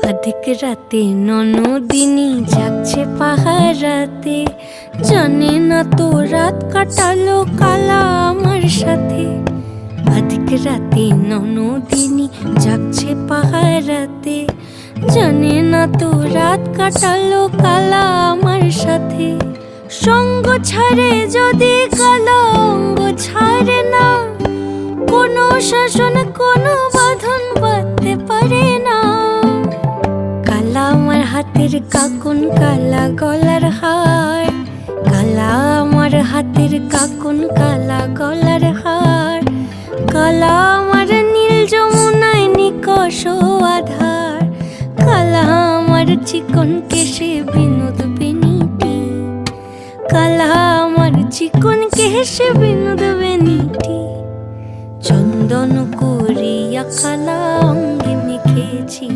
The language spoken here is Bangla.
আধিক রাতে ননদিনী যাচ্ছে পাহারাতে, জানে না তো রাত কাটালো কালা আমার সাথে। আধিক রাতে ননদিনী যাচ্ছে পাহারাতে, জানে না তো রাত কাটালো কালা আমার সাথে। সঙ্গ ছাড়ে যদি কালা অঙ্গ ছাড়ে না, কোনো শাসন কোনো বাঁধন বাঁধতে পারে না। কালা আমার হাতের কাকুন কালা গলার হার, কালা আমার হাতের কাকুন কালা গলার হার। কালা আমার নীল যমুনায় নিকষ আধার, কালা আমার চিকন কেশে বিনোদ বেনিটি, কালা আমার চিকন কেশে বিনোদ বেনিটি। চন্দন করিয়া কালা অঙ্গে মেখেছি